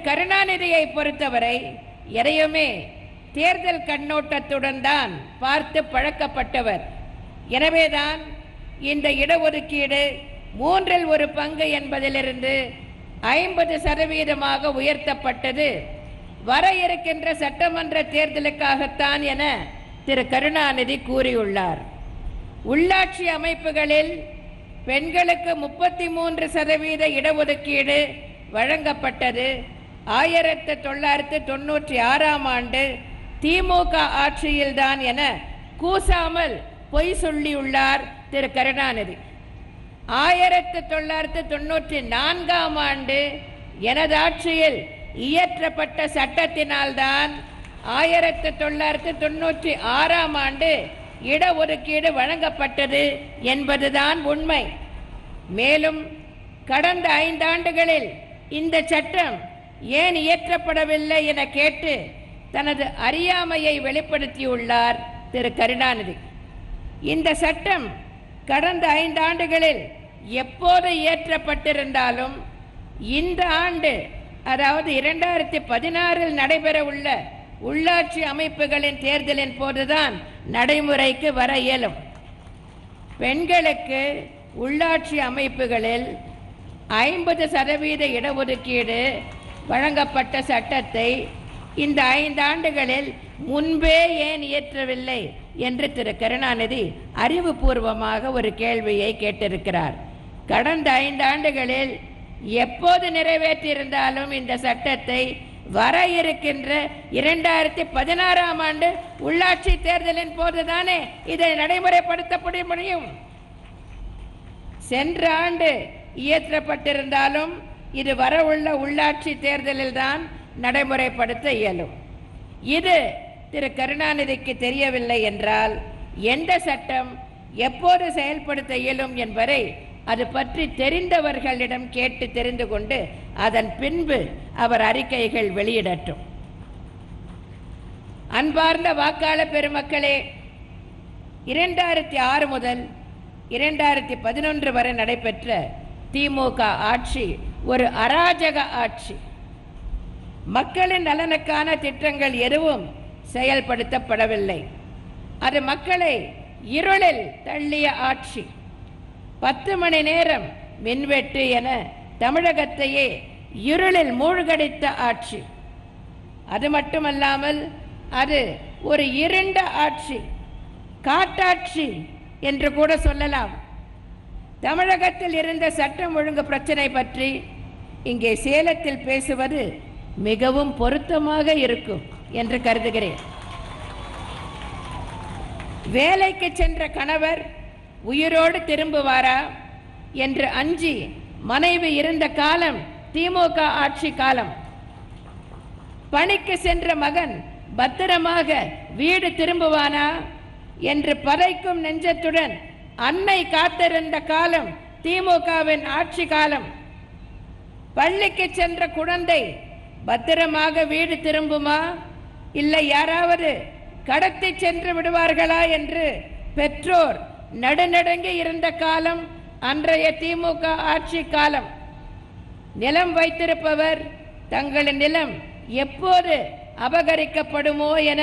கருணாநிதியை பொறுத்தவரை எதையுமே தேர்தல் கண்ணோட்டத்துடன் தான் பார்த்து பழக்கப்பட்டவர். எனவேதான் இந்த இடஒதுக்கீடு 1/3 என்பதிலிருந்து 50% உயர்த்தப்பட்டது வர இருக்கின்ற சட்டமன்ற தேர்தலுக்காகத்தான் என திரு கருணாநிதி கூறியுள்ளார். உள்ளாட்சி அமைப்புகளில் பெண்களுக்கு 33% இடஒதுக்கீடு வழங்கப்பட்டது 1996ஆம் ஆண்டு திமுக ஆட்சியில்தான் என கூசாமல் பொய் சொல்லியுள்ளார் திரு கருணாநிதி. 1994ஆம் ஆண்டு எனது ஆட்சியில் இயற்றப்பட்ட சட்டத்தினால்தான் 1996ஆம் ஆண்டு இடஒதுக்கீடு வழங்கப்பட்டது என்பதுதான் உண்மை. மேலும் கடந்த 5 ஆண்டுகளில் இந்த சட்டம் ஏன் இயற்றப்படவில்லை என கேட்டு தனது அறியாமையை வெளிப்படுத்தியுள்ளார் திரு கருணாநிதி. இந்த சட்டம் கடந்த 5 ஆண்டுகளில் எப்போது இயற்றப்பட்டிருந்தாலும் இந்த ஆண்டு, அதாவது 2016இல் நடைபெற உள்ள உள்ளாட்சி அமைப்புகளின் தேர்தலின் போதுதான் நடைமுறைக்கு வர இயலும். பெண்களுக்கு உள்ளாட்சி அமைப்புகளில் 50% இடஒதுக்கீடு வழங்கப்பட்ட சட்டத்தை இந்த 5 ஆண்டுகளில் முன்பே ஏன் இயற்றவில்லை என்று திரு கருணாநிதி அறிவுபூர்வமாக ஒரு கேள்வியை கேட்டிருக்கிறார். கடந்த 5 ஆண்டுகளில் எப்போது நிறைவேற்றியிருந்தாலும் இந்த சட்டத்தை வர இருக்கின்ற 2016ஆம் ஆண்டு உள்ளாட்சி தேர்தலின் போதுதானே இதை நடைமுறைப்படுத்த முடியும். சென்ற ஆண்டு இயற்றப்பட்டிருந்தாலும் இது வரவுள்ள உள்ளாட்சி தேர்தலில் தான் நடைமுறைப்படுத்த இயலும். இது திரு கருணாநிதிக்கு தெரியவில்லை என்றால் எந்த சட்டம் எப்போது செயல்படுத்த இயலும் என்பதை அது பற்றி தெரிந்தவர்களிடம் கேட்டு தெரிந்து கொண்டு அதன் பின்பு அவர் அறிக்கைகள் வெளியிடட்டும். அன்பார்ந்த வாக்காளர் பெருமக்களே, 2006 முதல் 2011 வரை நடைபெற்ற திமுக ஆட்சி ஒரு அராஜக ஆட்சி. மக்களின் நலனுக்கான திட்டங்கள் எதுவும் செயல்படுத்தப்படவில்லை. அது மக்களை இருளில் தள்ளிய ஆட்சி. 10 மணி நேரம் மின்வெட்டு என தமிழகத்தையே இருளில் மூழ்கடித்த ஆட்சி. அது மட்டுமல்லாமல் அது ஒரு இருண்ட ஆட்சி, காட்டாட்சி என்று கூட சொல்லலாம். தமிழகத்தில் இருந்த சட்டம் ஒழுங்கு பிரச்சனை பற்றி இங்கே சேலத்தில் பேசுவது மிகவும் பொருத்தமாக இருக்கும் என்று கருதுகிறேன். வேலைக்கு சென்ற கணவர் உயிரோடு திரும்புவாரா என்று அஞ்சி மனைவி இருந்த காலம் திமுக ஆட்சி காலம். பணிக்கு சென்ற மகன் பத்திரமாக வீடு திரும்புவானா என்று பதைக்கும் நெஞ்சத்துடன் அன்னை காத்திருந்த காலம் திமுகவின் ஆட்சி காலம். பள்ளிக்கு சென்ற குழந்தை பத்திரமாக வீடு திரும்புமா, இல்லை யாராவது கடத்தி சென்று விடுவார்களா என்று பெற்றோர் நடுநடுங்கி இருந்த காலம் அன்றைய திமுக ஆட்சி காலம். நிலம் வைத்திருப்பவர் தங்களின் நிலம் எப்போது அபகரிக்கப்படுமோ என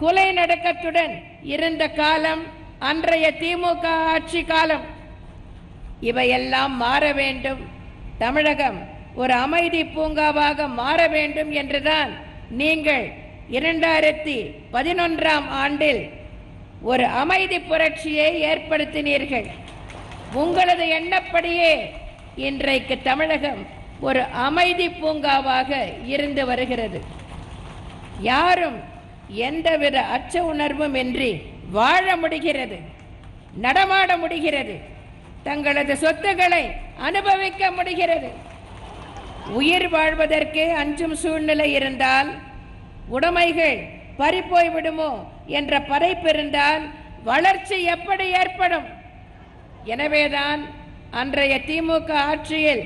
கொலை நடுக்கத்துடன் இருந்த காலம் அன்றைய திமுக ஆட்சி காலம். இவையெல்லாம் மாற வேண்டும். தமிழகம் ஒரு அமைதி பூங்காவாக மாற வேண்டும் என்றுதான் நீங்கள் 2011ஆம் ஆண்டில் ஒரு அமைதி புரட்சியை ஏற்படுத்தினீர்கள். உங்களது எண்ணப்படியே இன்றைக்கு தமிழகம் ஒரு அமைதி பூங்காவாக இருந்து வருகிறது. யாரும் எந்தவித அச்ச உணர்வும் இன்றி வாழ முடிகிறது, நடமாட முடிகிறது, தங்களது சொத்துக்களை அனுபவிக்க முடிகிறது. உயிர் வாழ்வதற்கு அஞ்சும் சூழ்நிலை இருந்தால், உடைமைகள் பறிப்போய் விடுமோ என்ற பதைப்பு இருந்தால் வளர்ச்சி எப்படி ஏற்படும்? எனவேதான் அன்றைய திமுக ஆட்சியில்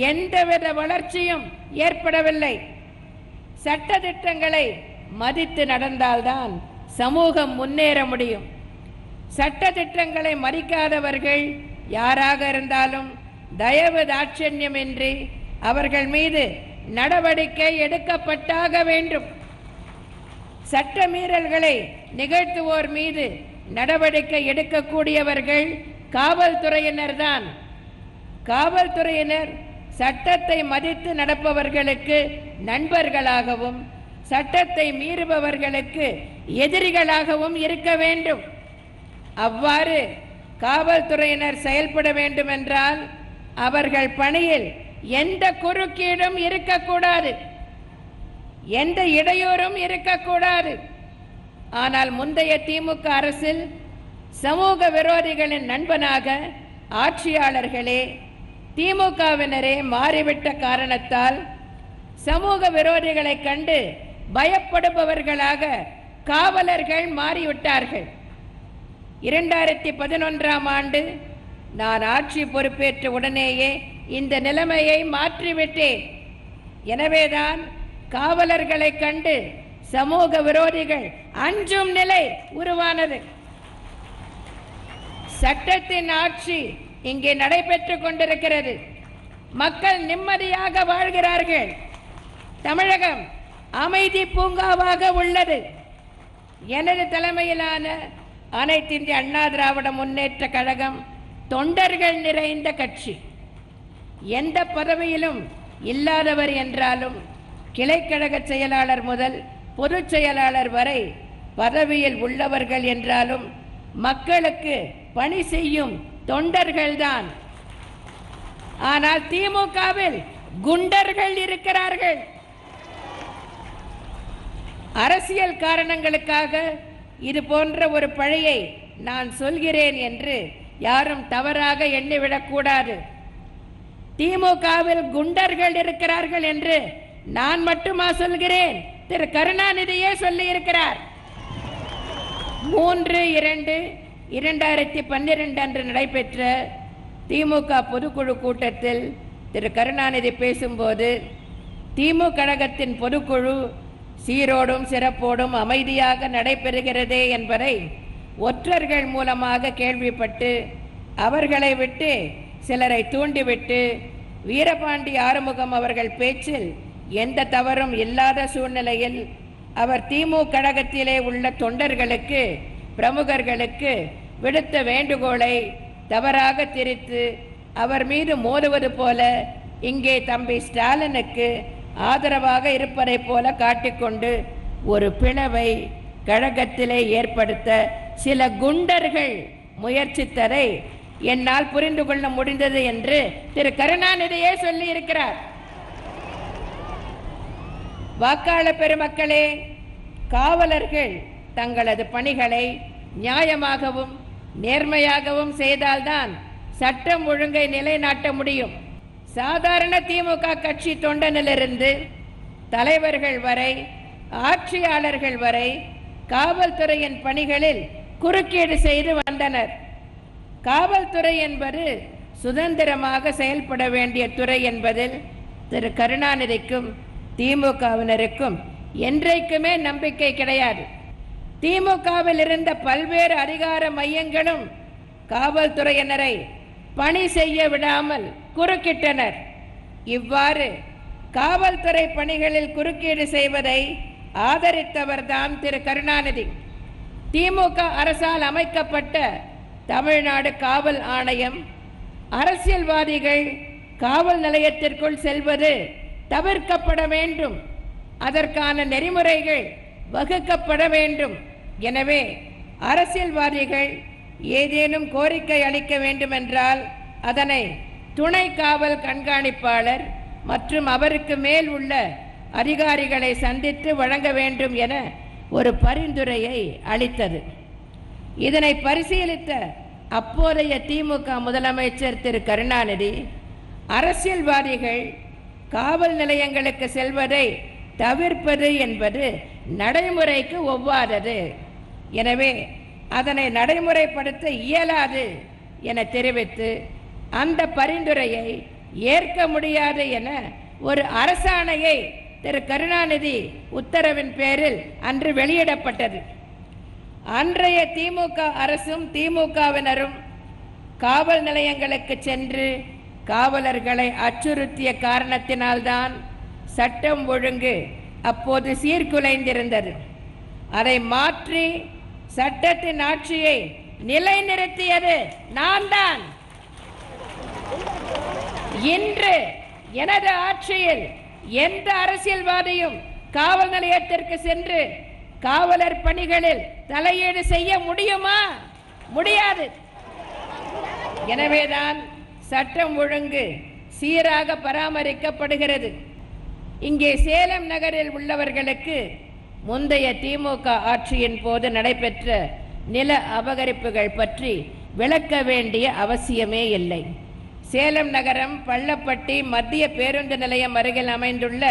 எந்தவித வளர்ச்சியும் ஏற்படவில்லை. சட்ட திட்டங்களை மதித்து நடந்தால்தான் சமூகம் முன்னேற முடியும். சட்ட திட்டங்களை மதிக்காதவர்கள் யாராக இருந்தாலும் தயவு தாட்சண்யமின்றி அவர்கள் மீது நடவடிக்கை எடுக்கப்பட்டாக வேண்டும். சட்ட மீறல்களை நிகழ்த்துவோர் மீது நடவடிக்கை எடுக்கக்கூடியவர்கள் காவல்துறையினர் தான். காவல்துறையினர் சட்டத்தை மதித்து நடப்பவர்களுக்கு நண்பர்களாகவும் சட்டத்தை மீறுபவர்களுக்கு எதிரிகளாகவும் இருக்க வேண்டும். அவ்வாறு காவல்துறையினர் செயல்பட வேண்டும் என்றால் அவர்கள் பணியில் எந்த குறுக்கீடும் இருக்கக்கூடாது, எந்த இடையூறும் இருக்கக்கூடாது. ஆனால் முந்தைய திமுக அரசில் சமூக விரோதிகளின் நண்பனாக ஆட்சியாளர்களே திமுகவினரே மாறிவிட்ட காரணத்தால் சமூக விரோதிகளை கண்டு பயப்படுபவர்களாக காவலர்கள் மாறிவிட்டார்கள். 2011ஆம் ஆண்டு நான் ஆட்சி பொறுப்பேற்ற உடனேயே இந்த நிலைமையை மாற்றிவிட்டேன். எனவேதான் காவலர்களை கண்டு சமூக விரோதிகள் அஞ்சும் நிலை உருவானது. சட்டத்தின் ஆட்சி இங்கே நடைபெற்றுக் கொண்டிருக்கிறது. மக்கள் நிம்மதியாக வாழ்கிறார்கள். தமிழகம் அமைதி பூங்காவாக உள்ளது. எனது தலைமையிலான அனைத்து இந்திய அண்ணா திராவிட முன்னேற்ற கழகம் தொண்டர்கள் நிறைந்த கட்சி. எந்த பதவியிலும் இல்லாதவர் என்றாலும் கிளைக்கழக செயலாளர் முதல் பொதுச் செயலாளர் வரை பதவியில் உள்ளவர்கள் என்றாலும் மக்களுக்கு பணி செய்யும் தொண்டர்கள்தான். ஆனால் திமுகவில் குண்டர்கள் இருக்கிறார்கள். அரசியல் காரணங்களுக்காக இது போன்ற ஒரு பழியை நான் சொல்கிறேன் என்று யாரும் தவறாக எண்ணிவிடக்கூடாது. திமுகவில் குண்டர்கள் இருக்கிறார்கள் என்று நான் மட்டுமா சொல்கிறேன்? திரு கருணாநிதியே சொல்லி இருக்கிறார். 3/2/2012 அன்று நடைபெற்ற திமுக பொதுக்குழு கூட்டத்தில் திரு கருணாநிதி பேசும்போது திமுக கழகத்தின் பொதுக்குழு சீரோடும் சிறப்போடும் அமைதியாக நடைபெறுகிறதே என்பதை ஒற்றர்கள் மூலமாக கேள்விப்பட்டு அவர்களை விட்டு சிலரை தூண்டிவிட்டு வீரபாண்டி ஆறுமுகம் அவர்கள் பேச்சில் எந்த தவறும் இல்லாத சூழ்நிலையில் அவர் திமுக கழகத்திலே உள்ள தொண்டர்களுக்கு பிரமுகர்களுக்கு விடுத்த வேண்டுகோளை தவறாக திரித்து அவர் மீது மோதுவது போல இங்கே தம்பி ஸ்டாலினுக்கு ஆதரவாக இருப்பதை போல காட்டிக்கொண்டு ஒரு பிளவை கழகத்திலே ஏற்படுத்த சில குண்டர்கள் முயற்சித்ததை என்னால் புரிந்து கொள்ள முடிந்தது என்று திரு கருணாநிதியே சொல்லி இருக்கிறார். வாக்காளர் பெருமக்களே, காவலர்கள் தங்களது பணிகளை நியாயமாகவும் நேர்மையாகவும் செய்தால்தான் சட்டம் ஒழுங்கை நிலைநாட்ட முடியும். சாதாரண திமுக கட்சி தொண்டனிலிருந்து தலைவர்கள் வரை ஆட்சியாளர்கள் வரை காவல்துறையின் பணிகளில் குறுக்கீடு செய்து வந்தனர். காவல்துறை என்பது சுதந்திரமாக செயல்பட வேண்டிய துறை என்பதில் திரு கருணாநிதிக்கும் திமுகவினருக்கும் என்றைக்குமே நம்பிக்கை கிடையாது. திமுகவில் இருந்த பல்வேறு அதிகார மையங்களும் காவல்துறையினரை பணி செய்ய விடாமல் குறுக்கிட்டனர். இவ்வாறு காவல்துறை பணிகளில் குறுக்கீடு செய்வதை ஆதரித்தவர்தான் திரு கருணாநிதி. திமுக அரசால் அமைக்கப்பட்ட தமிழ்நாடு காவல் ஆணையம் அரசியல்வாதிகள் காவல் நிலையத்திற்குள் செல்வது தவிர்க்கப்பட வேண்டும், அதற்கான நெறிமுறைகள் வகுக்கப்பட வேண்டும். எனவே அரசியல்வாதிகள் ஏதேனும் கோரிக்கை அளிக்க வேண்டுமென்றால் அதனை துணை காவல் கண்காணிப்பாளர் மற்றும் அவருக்கு மேல் உள்ள அதிகாரிகளை சந்தித்து வழங்க வேண்டும் என ஒரு பரிந்துரையை அளித்தது. இதனை பரிசீலித்த அப்போதைய திமுக முதலமைச்சர் திரு கருணாநிதி அரசியல்வாதிகள் காவல் நிலையங்களுக்கு செல்வதை தவிர்ப்பது என்பது நடைமுறைக்கு ஒவ்வாதது, எனவே அதனை நடைமுறைப்படுத்த இயலாது என தெரிவித்து அந்த பரிந்துரையை ஏற்க முடியாது என ஒரு அரசாணையை திரு கருணாநிதி உத்தரவின் பேரில் அன்று வெளியிடப்பட்டது. அன்றைய திமுக அரசும் திமுகவினரும் காவல் நிலையங்களுக்கு சென்று காவலர்களை அச்சுறுத்திய காரணத்தினால்தான் சட்டம் ஒழுங்கு அப்போது சீர்குலைந்திருந்தது. அதை மாற்றி சட்டத்தின் ஆட்சியை நிலைநிறுத்தியது நான் தான். இன்று எனது ஆட்சியில் எந்த அரசியல்வாதியும் காவல் நிலையத்திற்கு சென்று காவலர் பணிகளில் தலையீடு செய்ய முடியுமா? முடியாது. எனவேதான் சட்டம் ஒழுங்கு சீராக பராமரிக்கப்படுகிறது. இங்கே சேலம் நகரில் உள்ளவர்களுக்கு முந்தைய திமுக ஆட்சியின் போது நடைபெற்ற நில அபகரிப்புகள் பற்றி விளக்க வேண்டிய அவசியமே இல்லை. சேலம் நகரம் பள்ளப்பட்டி மத்திய பேருந்து நிலையம் அருகில் அமைந்துள்ள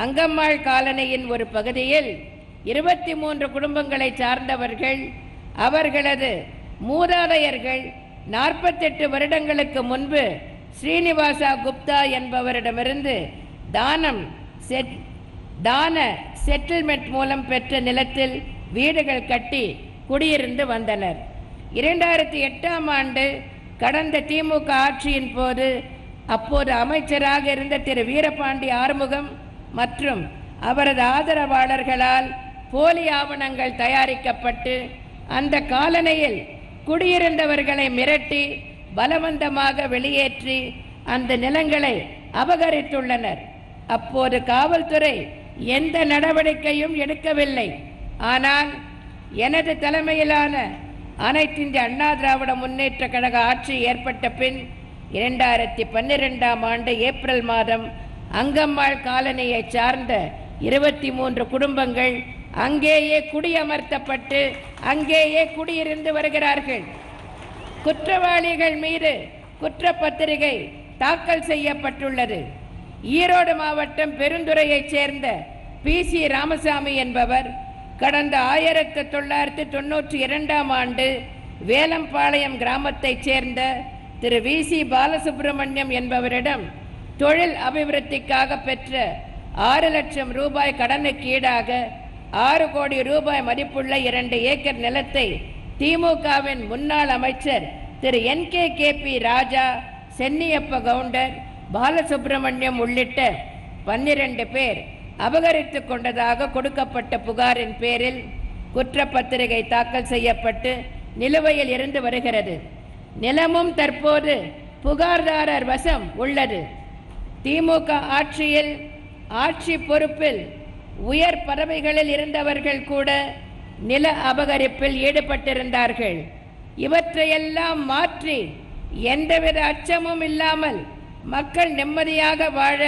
அங்கம்மாள் காலனியின் ஒரு பகுதியில் 23 குடும்பங்களை சார்ந்தவர்கள் அவர்களது மூதாதையர்கள் 48 வருடங்களுக்கு முன்பு ஸ்ரீனிவாசா குப்தா என்பவரிடமிருந்து தான செட்டில்மெண்ட் மூலம் பெற்ற நிலத்தில் வீடுகள் கட்டி குடியிருந்து வந்தனர். 2008ஆம் ஆண்டு கடந்த திமுக ஆட்சியின் போது அப்போது அமைச்சராக இருந்த திரு வீரபாண்டி ஆறுமுகம் மற்றும் அவரது ஆதரவாளர்களால் போலி ஆவணங்கள் தயாரிக்கப்பட்டு அந்த காலனியில் குடியிருந்தவர்களை மிரட்டி பலவந்தமாக வெளியேற்றி அந்த நிலங்களை அபகரித்துள்ளனர். அப்போது காவல்துறை எந்த நடவடிக்கையும் எடுக்கவில்லை. ஆனால் எனது தலைமையிலான அனைத்து இந்திய அண்ணா திராவிட முன்னேற்ற கழக ஆட்சி ஏற்பட்ட பின் 2012ஆம் ஆண்டு ஏப்ரல் மாதம் அங்கம்மாள் காலனியை சார்ந்த 23 குடும்பங்கள் அங்கேயே குடியமர்த்தப்பட்டு அங்கேயே குடியிருந்து வருகிறார்கள். குற்றவாளிகள் மீது குற்றப்பத்திரிகை தாக்கல் செய்யப்பட்டுள்ளது. ஈரோடு மாவட்டம் பெருந்துறையைச் சேர்ந்த PC ராமசாமி என்பவர் கடந்த 1992ஆம் ஆண்டு வேலம்பாளையம் கிராமத்தைச் சேர்ந்த திரு VC பாலசுப்ரமணியம் என்பவரிடம் தொழில் அபிவிருத்திக்காக பெற்ற 6 லட்சம் ரூபாய் கடனுக்கு ஈடாக 6 கோடி ரூபாய் மதிப்புள்ள 2 ஏக்கர் நிலத்தை திமுகவின் முன்னாள் அமைச்சர் திரு NKKP ராஜா, சென்னியப்ப கவுண்டர், பாலசுப்ரமணியம் உள்ளிட்ட 12 பேர் அபகரித்து கொண்டதாக கொடுக்கப்பட்ட புகாரின் பேரில் குற்றப்பத்திரிகை தாக்கல் செய்யப்பட்டு நிலுவையில் இருந்து வருகிறது. நிலமும் தற்போது புகார்தாரர் வசம் உள்ளது. திமுக ஆட்சியில் ஆட்சி பொறுப்பில் உயர் பதவிகளில் இருந்தவர்கள் கூட நில அபகரிப்பில் ஈடுபட்டிருந்தார்கள். இவற்றையெல்லாம் மாற்றி எந்தவித அச்சமும் இல்லாமல் மக்கள் நிம்மதியாக வாழ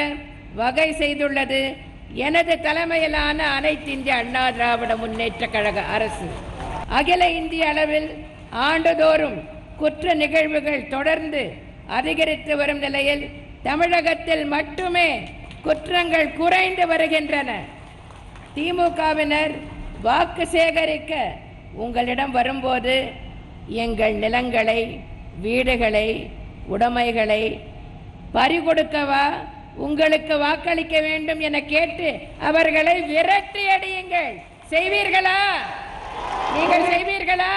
வகை செய்துள்ளது எனது தலைமையிலான அனைத்து இந்திய அண்ணா திராவிட முன்னேற்ற கழக அரசு. அகில இந்திய அளவில் ஆண்டுதோறும் குற்ற நிகழ்வுகள் தொடர்ந்து அதிகரித்து வரும் நிலையில் தமிழகத்தில் மட்டுமே குற்றங்கள் குறைந்து வருகின்றன. திமுகவினர் வாக்கு சேகரிக்க உங்களிடம் வரும்போது எங்கள் நிலங்களை, வீடுகளை, உடைமைகளை பறிகொடுக்கவா உங்களுக்கு வாக்களிக்க வேண்டும் என கேட்டு அவர்களை விரட்டி அடியுங்கள். செய்வீர்களா? நீங்கள் செய்வீர்களா?